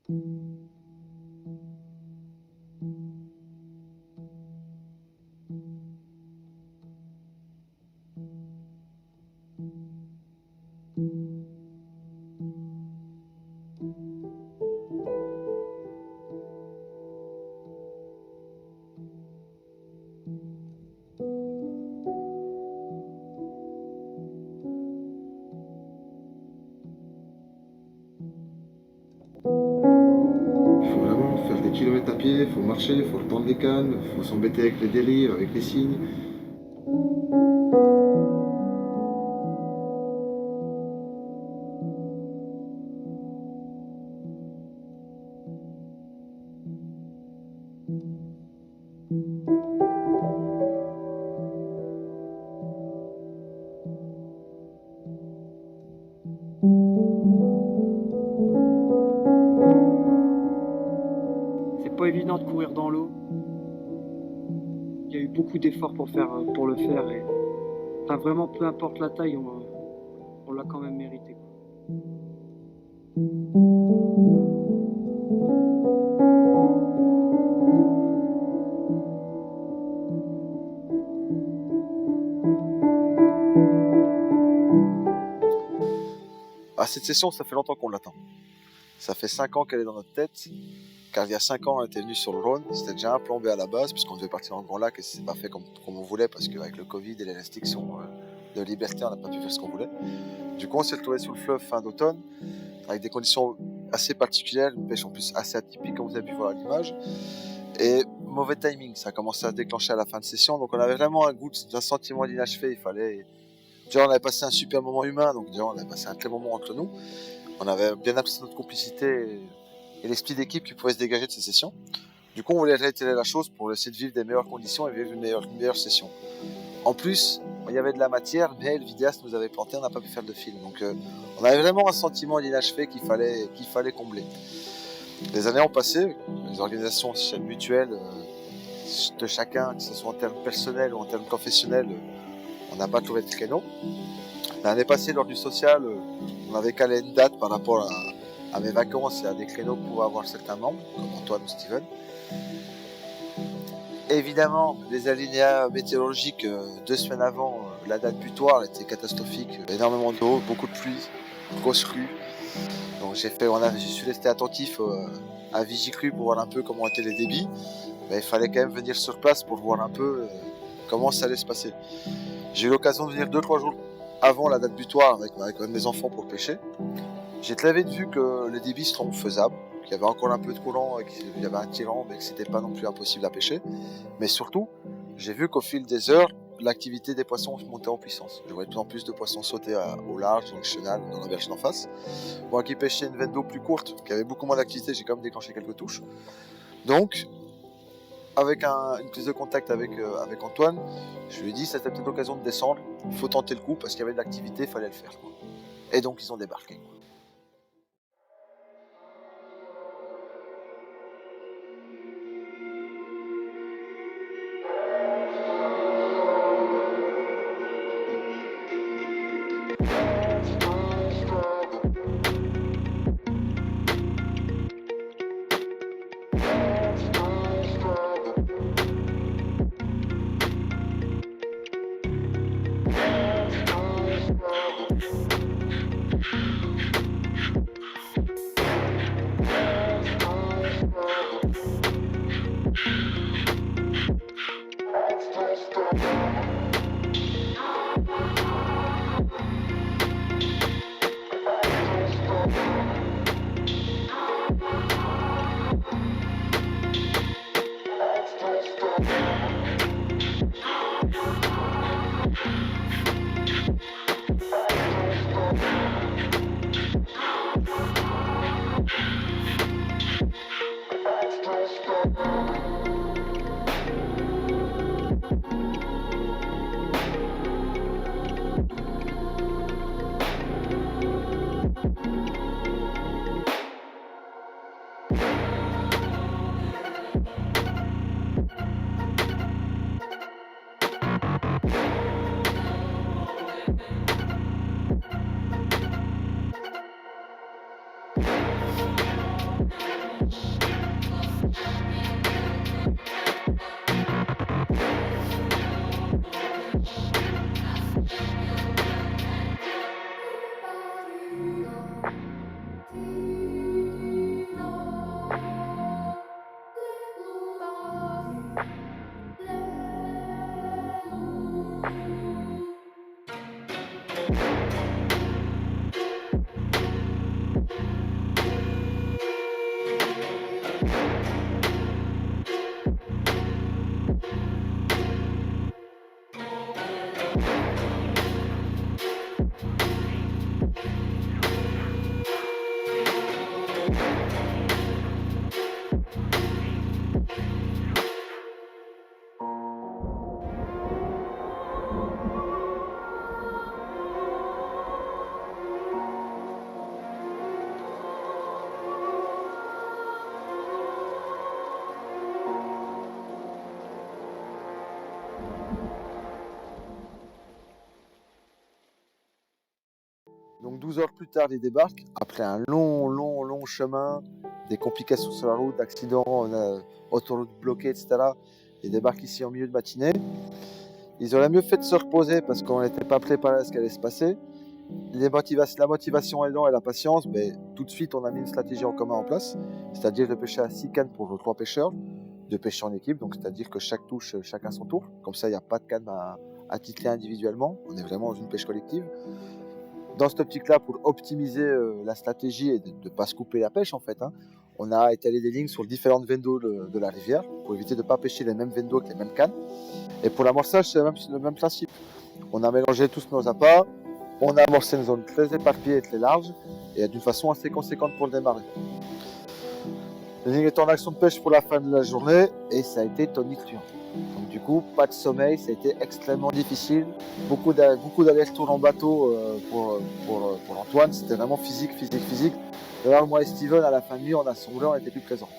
Il faut vraiment faire des kilomètres à pied, il faut marcher, il faut retendre les cannes, il faut s'embêter avec les délires, avec les signes. C'est pas évident de courir dans l'eau. Il y a eu beaucoup d'efforts pour le faire et enfin, vraiment peu importe la taille, on l'a quand même mérité, quoi. Ah, cette session, ça fait longtemps qu'on l'attend. Ça fait 5 ans qu'elle est dans notre tête, car il y a 5 ans, on était venu sur le Rhône, c'était déjà un plan B à la base, puisqu'on devait partir en Grand Lac et c'est pas fait comme on voulait, parce qu'avec le Covid et les restrictions de liberté, on n'a pas pu faire ce qu'on voulait. Du coup, on s'est retrouvé sur le fleuve fin d'automne, avec des conditions assez particulières, une pêche en plus assez atypique, comme vous avez pu voir à l'image, et mauvais timing, ça a commencé à se déclencher à la fin de session, donc on avait vraiment un sentiment d'inachevé, il fallait... Déjà, on avait passé un super moment humain, donc déjà, on avait passé un très bon moment entre nous. On avait bien apprécié notre complicité et l'esprit d'équipe qui pouvait se dégager de ces sessions. Du coup, on voulait réitérer la chose pour essayer de vivre des meilleures conditions et vivre une meilleure session. En plus, il y avait de la matière, mais le vidéaste nous avait planté, on n'a pas pu faire de film. Donc, on avait vraiment un sentiment d'inachevé qu'il fallait combler. Les années ont passé, les organisations mutuelles de chacun, que ce soit en termes personnels ou en termes professionnels, on n'a pas trouvé de créneau. L'année passée, lors du social, on avait calé une date par rapport à mes vacances et à des créneaux pour avoir certains membres, comme Antoine ou Steven. Évidemment, les alinéas météorologiques 2 semaines avant la date butoir étaient catastrophiques. Énormément d'eau, beaucoup de pluie, grosse crue. Donc je suis resté attentif à Vigicru pour voir un peu comment étaient les débits. Mais il fallait quand même venir sur place pour voir un peu comment ça allait se passer. J'ai eu l'occasion de venir 2-3 jours avant la date butoir avec mes enfants pour pêcher. J'ai très vite vu que les débits seront faisables, qu'il y avait encore un peu de courant, qu'il y avait un tirant, mais que c'était pas non plus impossible à pêcher. Mais surtout, j'ai vu qu'au fil des heures, l'activité des poissons montait en puissance. Je voyais de plus en plus de poissons sauter au large, dans le chenal, dans la berge d'en face. Moi qui pêchais une veine d'eau plus courte, qui avait beaucoup moins d'activité, j'ai quand même déclenché quelques touches. Donc, avec une prise de contact avec Antoine, je lui ai dit c'était peut-être l'occasion de descendre, il faut tenter le coup parce qu'il y avait de l'activité, il fallait le faire, quoi. Et donc ils ont débarqué, quoi. Donc 12 heures plus tard, ils débarquent, après un long chemin, des complications sur la route, d'accidents, autoroute bloquée, etc. Ils débarquent ici en milieu de matinée. Ils auraient mieux fait de se reposer parce qu'on n'était pas préparé à ce qui allait se passer. La motivation est là et la patience, mais tout de suite on a mis une stratégie en commun en place, c'est-à-dire de pêcher à 6 cannes pour 3 pêcheurs, de pêcher en équipe, donc c'est-à-dire que chaque touche, chacun son tour. Comme ça, il n'y a pas de canne à titrer individuellement, on est vraiment dans une pêche collective. Dans cette optique-là, pour optimiser la stratégie et de ne pas se couper la pêche, en fait, on a étalé des lignes sur différentes veines d'eau de la rivière pour éviter de ne pas pêcher les mêmes veines d'eau avec les mêmes cannes. Et pour l'amorçage, c'est le même principe. On a mélangé tous nos appâts, on a amorcé une zone très éparpillée et très large, et d'une façon assez conséquente pour le démarrer. Les lignes étaient en action de pêche pour la fin de la journée, et ça a été tonitruant. Donc du coup, pas de sommeil, ça a été extrêmement difficile. Beaucoup d'allers-retours en bateau pour Antoine, c'était vraiment physique. D'ailleurs, moi et Steven, à la fin de nuit, on a sombré, on était plus présents.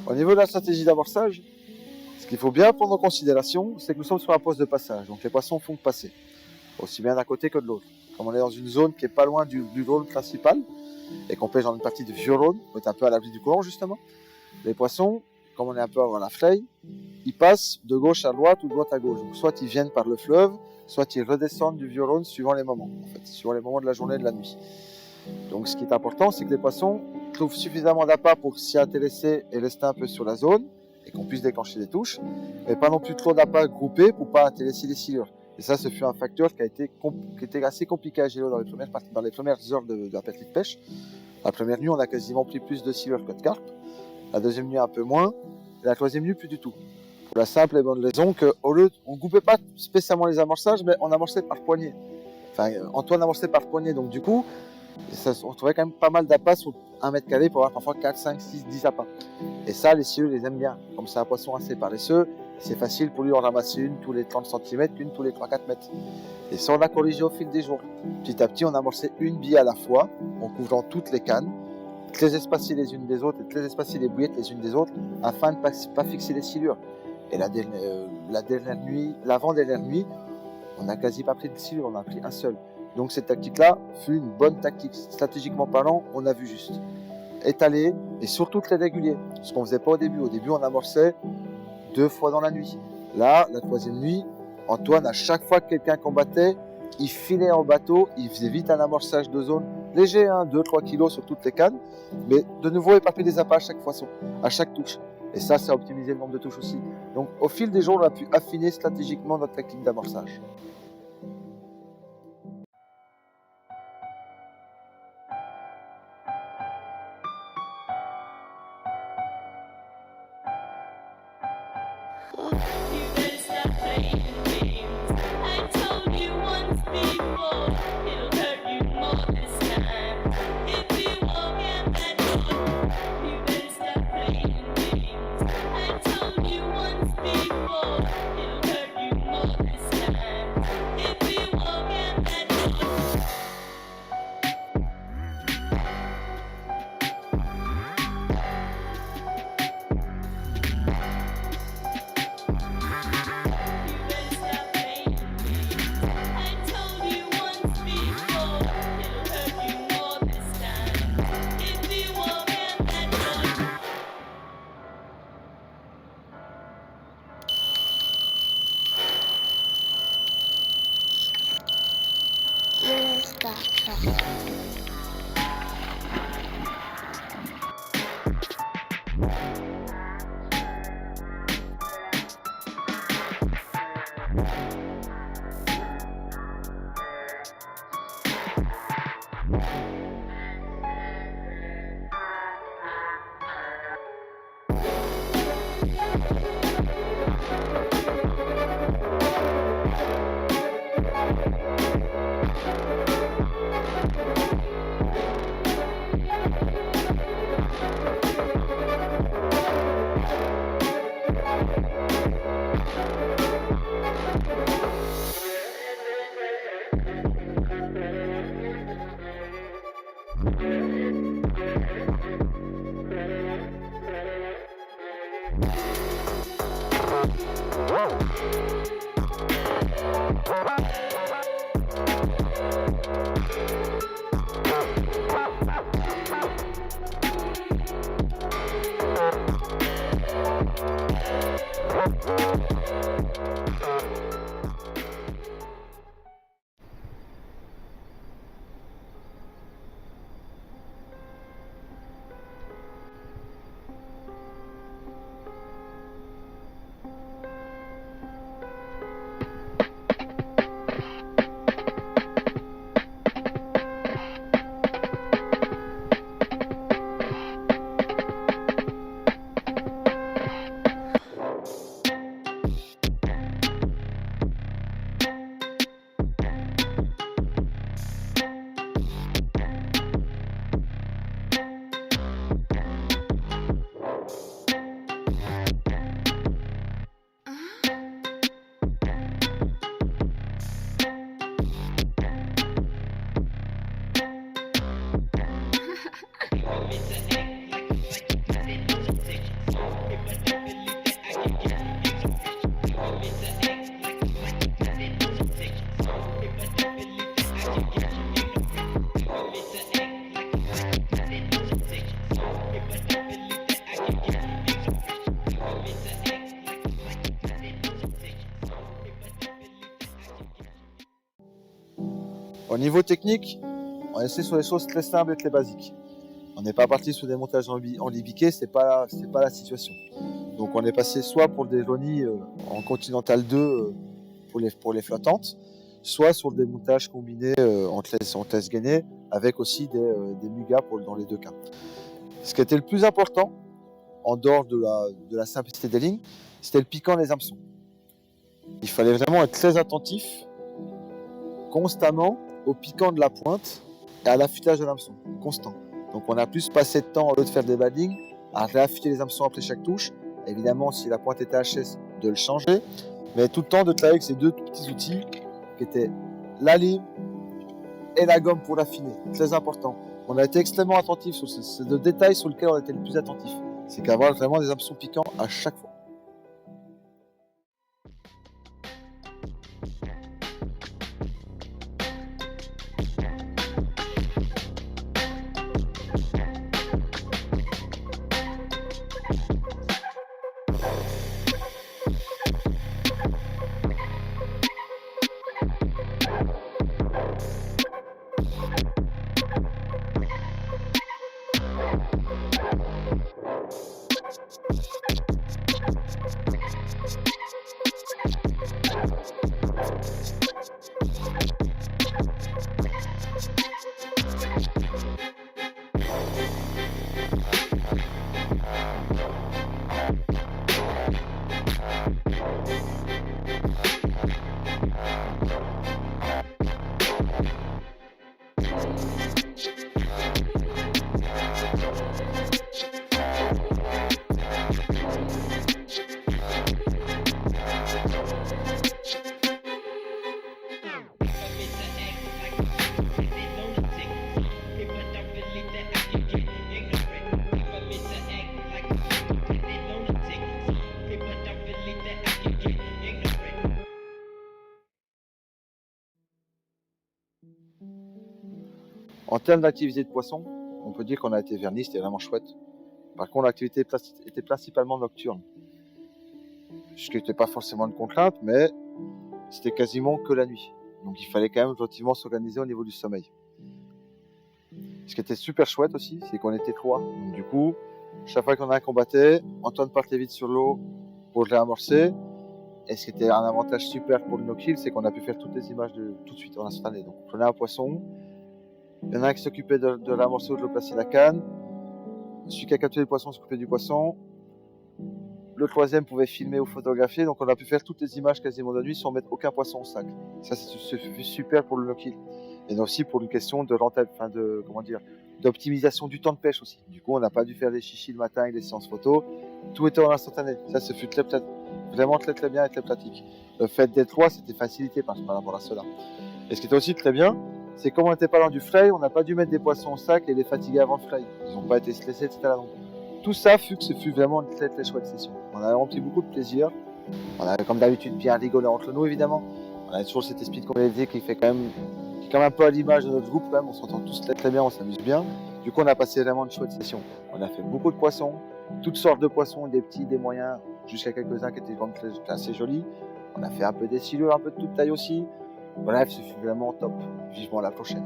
Au niveau de la stratégie d'amorçage, ce qu'il faut bien prendre en considération, c'est que nous sommes sur un poste de passage, donc les poissons font que passer. aussi bien d'un côté que de l'autre. Comme on est dans une zone qui est pas loin du Rhône principal, et qu'on pêche dans une partie du Vieux-Rhône, on est un peu à l'abri du courant justement, les poissons, comme on est un peu avant la Fleille, ils passent de gauche à droite ou de droite à gauche. Donc soit ils viennent par le fleuve, soit ils redescendent du Vieux-Rhône suivant les moments, en fait, suivant les moments de la journée et de la nuit. Donc ce qui est important, c'est que les poissons trouvent suffisamment d'appât pour s'y intéresser et rester un peu sur la zone, et qu'on puisse déclencher des touches, mais pas non plus trop d'appât groupé pour pas intéresser les silures. Et ça, ce fut un facteur qui était assez compliqué à gérer dans les premières heures de la partie de pêche. La première nuit, on a quasiment pris plus de silures que de carpes. La deuxième nuit, un peu moins. Et la troisième nuit, plus du tout. Pour la simple et bonne raison qu'au lieu, on ne coupait pas spécialement les amorçages, mais on amorçait par poignée. Enfin, Antoine amorçait par poignée, donc du coup, on trouvait quand même pas mal d'appâts sur 1 mètre carré pour avoir parfois 4, 5, 6, 10 appâts. Et ça, les silures les aiment bien. Comme c'est un poisson assez paresseux, c'est facile pour lui en ramasser une tous les 30 cm, une tous les 3-4 mètres. Et ça, on a corrigé au fil des jours. Petit à petit, on amorçait une bille à la fois, en couvrant toutes les cannes, très espacées les unes des autres et très espacées les bouillettes les unes des autres, afin de ne pas fixer les silures. Et l'avant-dernière nuit, on n'a quasi pas pris de silure, on a pris un seul. Donc cette tactique-là fut une bonne tactique. Stratégiquement parlant, on a vu juste. Étaler et surtout très régulier. Ce qu'on ne faisait pas au début. Au début, on amorçait 2 fois dans la nuit. Là, la troisième nuit, Antoine, à chaque fois que quelqu'un combattait, il filait en bateau, il faisait vite un amorçage de zone léger, 2-3 kilos sur toutes les cannes, mais de nouveau éparpillé des appâts à chaque poisson, à chaque touche. Et ça a optimisé le nombre de touches aussi. Donc au fil des jours, on a pu affiner stratégiquement notre technique d'amorçage. Au niveau technique, on essaie sur les choses très simples et très basiques. On n'est pas parti sur des montages en libiqué, c'est pas la situation. Donc on est passé soit pour des Roni en Continental 2 pour les flottantes, soit sur des montages combinés en classe gainée avec aussi des Muga dans les deux cas. Ce qui était le plus important, en dehors de la simplicité des lignes, c'était le piquant des hameçons. Il fallait vraiment être très attentif constamment au piquant de la pointe et à l'affûtage de l'hameçon, constant. Donc on a plus passé de temps, au lieu de faire des bad lignes, à réaffûter les hameçons après chaque touche. Évidemment, si la pointe était HS, de le changer, mais tout le temps de travailler avec ces deux petits outils qui étaient la lime et la gomme pour l'affiner. Très important. On a été extrêmement attentif sur ce détail sur lequel on était le plus attentif. C'est qu'avoir vraiment des hameçons piquants à chaque fois. En termes d'activité de poisson, on peut dire qu'on a été vernis, c'était vraiment chouette. Par contre, l'activité était principalement nocturne. Ce qui n'était pas forcément une contrainte, mais c'était quasiment que la nuit. Donc il fallait quand même gentiment s'organiser au niveau du sommeil. Ce qui était super chouette aussi, c'est qu'on était 3. Donc du coup, chaque fois qu'on a un combattait, Antoine partait vite sur l'eau pour le réamorcer. Et ce qui était un avantage super pour le no-kill, c'est qu'on a pu faire toutes les images tout de suite en instantané. Donc on prenait un poisson, il y en a un qui s'occupait de réamorcer ou de le placer la canne, celui qui a capturé le poisson s'occupait du poisson, le troisième pouvait filmer ou photographier, donc on a pu faire toutes les images quasiment de nuit sans mettre aucun poisson au sac. Ça c'est super pour le no-kill. Et aussi pour une question d'optimisation du temps de pêche aussi. Du coup on n'a pas dû faire les chichis le matin et les séances photo, tout était en instantané. Ça fut vraiment très bien et très pratique. Le fait d'être 3, c'était facilité par rapport à cela. Et ce qui était aussi très bien, c'est comme on n'était pas dans du fray, on n'a pas dû mettre des poissons au sac et les fatiguer avant le fray. Ils n'ont pas été stressés, etc. Donc, tout ça fut que ce fut vraiment une très chouette session. On a rempli beaucoup de plaisir. On a comme d'habitude bien rigolé entre nous évidemment. On a toujours cet esprit de convivialité qui est quand même un peu à l'image de notre groupe quand même. On s'entend tous très bien, on s'amuse bien. Du coup on a passé vraiment une chouette session. On a fait beaucoup de poissons, toutes sortes de poissons, des petits, des moyens, jusqu'à quelques-uns qui étaient assez jolis. On a fait un peu des silures, un peu de toute taille aussi. Bref, ce fut vraiment top. Vivement la prochaine.